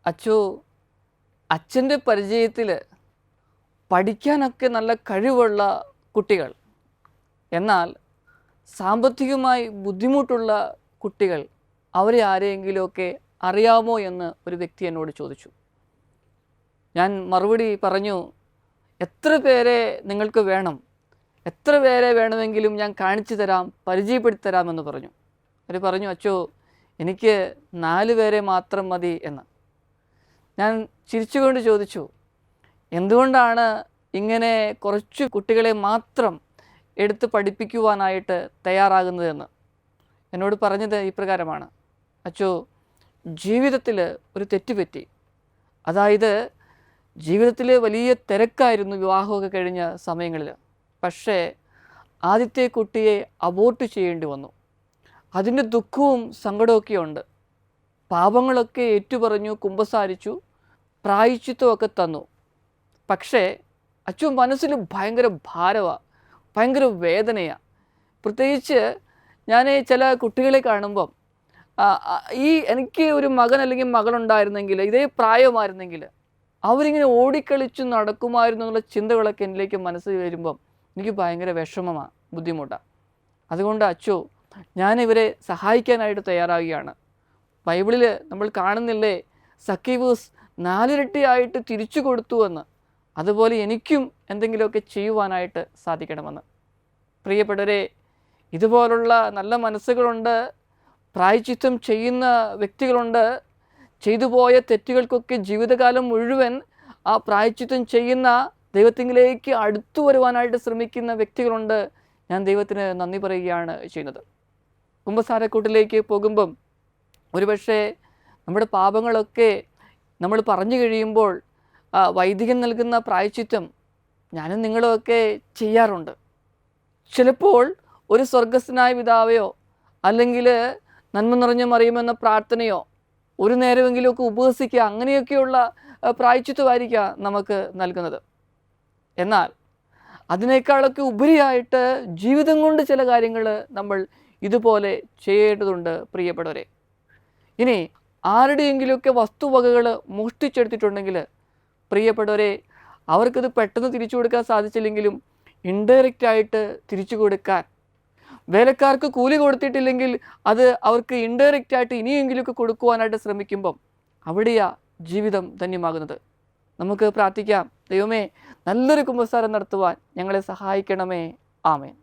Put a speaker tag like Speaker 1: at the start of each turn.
Speaker 1: അച്ചു അച്ഛൻ്റെ പരിചയത്തിൽ പഠിക്കാനൊക്കെ നല്ല കഴിവുള്ള കുട്ടികൾ, എന്നാൽ സാമ്പത്തികമായി ബുദ്ധിമുട്ടുള്ള കുട്ടികൾ, അവരെ ആരെയെങ്കിലുമൊക്കെ അറിയാമോ എന്ന് ഒരു വ്യക്തി എന്നോട് ചോദിച്ചു. ഞാൻ മറുപടി പറഞ്ഞു, എത്ര പേരെ നിങ്ങൾക്ക് വേണം, എത്ര പേരെ വേണമെങ്കിലും ഞാൻ കാണിച്ചു തരാം, പരിചയപ്പെടുത്തി തരാമെന്ന് പറഞ്ഞു. അവർ പറഞ്ഞു, അച്ചോ എനിക്ക് 4 പേരെ മാത്രം മതി എന്ന്. ഞാൻ ചിരിച്ചുകൊണ്ട് ചോദിച്ചു, എന്തുകൊണ്ടാണ് ഇങ്ങനെ കുറച്ച് കുട്ടികളെ മാത്രം എടുത്ത് പഠിപ്പിക്കുവാനായിട്ട് തയ്യാറാകുന്നതെന്ന്. എന്നോട് പറഞ്ഞത് ഇപ്രകാരമാണ്, അച്ചോ ജീവിതത്തിൽ ഒരു തെറ്റുപറ്റി. അതായത് ജീവിതത്തിൽ വലിയ തിരക്കായിരുന്നു വിവാഹമൊക്കെ കഴിഞ്ഞ സമയങ്ങളിൽ. പക്ഷേ ആദ്യത്തെ കുട്ടിയെ അബോർട്ട് ചെയ്യേണ്ടി വന്നു. അതിൻ്റെ ദുഃഖവും സങ്കടമൊക്കെ ഉണ്ട്. പാപങ്ങളൊക്കെ ഏറ്റുപറഞ്ഞു, കുമ്പസാരിച്ചു, പ്രായശ്ചിത്തമൊക്കെ തന്നു. പക്ഷേ അച്ചു മനസ്സിൽ ഭയങ്കര ഭാരമാണ്, ഭയങ്കര വേദനയാണ്. പ്രത്യേകിച്ച് ഞാൻ ചില കുട്ടികളെ കാണുമ്പം എനിക്ക് ഒരു മകൻ അല്ലെങ്കിൽ മകളുണ്ടായിരുന്നെങ്കിൽ, ഇതേ പ്രായമായിരുന്നെങ്കിൽ അവരിങ്ങനെ ഓടിക്കളിച്ച് നടക്കുമായിരുന്നു എന്നുള്ള ചിന്തകളൊക്കെ എന്നിലേക്ക് മനസ്സിൽ വരുമ്പം എനിക്ക് ഭയങ്കര വിഷമമാണ്, ബുദ്ധിമുട്ടാണ്. അതുകൊണ്ട് അച്ചു ഞാനിവരെ സഹായിക്കാനായിട്ട് തയ്യാറാവുകയാണ്. ബൈബിളിൽ നമ്മൾ കാണുന്നില്ലേ, സക്കീവൂസ് 4 ഇരട്ടിയായിട്ട് തിരിച്ചു കൊടുത്തുവെന്ന്. അതുപോലെ എനിക്കും എന്തെങ്കിലുമൊക്കെ ചെയ്യുവാനായിട്ട് സാധിക്കണമെന്ന്. പ്രിയപ്പെട്ടവരെ, ഇതുപോലുള്ള നല്ല മനസ്സുകളുണ്ട്, പ്രായശ്ചിത്തം ചെയ്യുന്ന വ്യക്തികളുണ്ട്. ചെയ്തു പോയ തെറ്റുകൾക്കൊക്കെ ജീവിതകാലം മുഴുവൻ ആ പ്രായശ്ചിത്തം ചെയ്യുന്ന, ദൈവത്തിലേക്ക് അടുത്തു വരുവാനായിട്ട് ശ്രമിക്കുന്ന വ്യക്തികളുണ്ട്. ഞാൻ ദൈവത്തിന് നന്ദി പറയുകയാണ് ചെയ്യുന്നത്. കുമ്പസാരക്കൂട്ടിലേക്ക് പോകുമ്പം ഒരുപക്ഷെ നമ്മുടെ പാപങ്ങളൊക്കെ നമ്മൾ പറഞ്ഞു കഴിയുമ്പോൾ വൈദികൻ നൽകുന്ന പ്രായശ്ചിത്തം ഞാനും നിങ്ങളുമൊക്കെ ചെയ്യാറുണ്ട്. ചിലപ്പോൾ ഒരു സ്വർഗസ്ഥനായ പിതാവയോ അല്ലെങ്കിൽ നന്മ നിറഞ്ഞ മറിയുമെന്ന പ്രാർത്ഥനയോ ഒരു നേരമെങ്കിലുമൊക്കെ ഉപവസിക്കുക, അങ്ങനെയൊക്കെയുള്ള പ്രായശ്ചിത്തമായിരിക്കാം നമുക്ക് നൽകുന്നത്. എന്നാൽ അതിനേക്കാളൊക്കെ ഉപരിയായിട്ട് ജീവിതം കൊണ്ട് ചില കാര്യങ്ങൾ നമ്മൾ ഇതുപോലെ ചെയ്യേണ്ടതുണ്ട് പ്രിയപ്പെട്ടവരെ. ഇനി ആരുടെയെങ്കിലുമൊക്കെ വസ്തുവകകൾ മോഷ്ടിച്ചെടുത്തിട്ടുണ്ടെങ്കിൽ പ്രിയപ്പെട്ടവരെ, അവർക്കത് പെട്ടെന്ന് തിരിച്ചു കൊടുക്കാൻ സാധിച്ചില്ലെങ്കിലും ഇൻഡയറക്റ്റായിട്ട് തിരിച്ചു കൊടുക്കാൻ, വേലക്കാർക്ക് കൂലി കൊടുത്തിട്ടില്ലെങ്കിൽ അത് അവർക്ക് ഇൻഡയറക്റ്റായിട്ട് ഇനിയെങ്കിലുമൊക്കെ കൊടുക്കുവാനായിട്ട് ശ്രമിക്കുമ്പം അവിടെയാ ജീവിതം ധന്യമാകുന്നത്. നമുക്ക് പ്രാർത്ഥിക്കാം, ദൈവമേ നല്ലൊരു കുമ്പസാരം നടത്തുവാൻ ഞങ്ങളെ സഹായിക്കണമേ. ആമേൻ.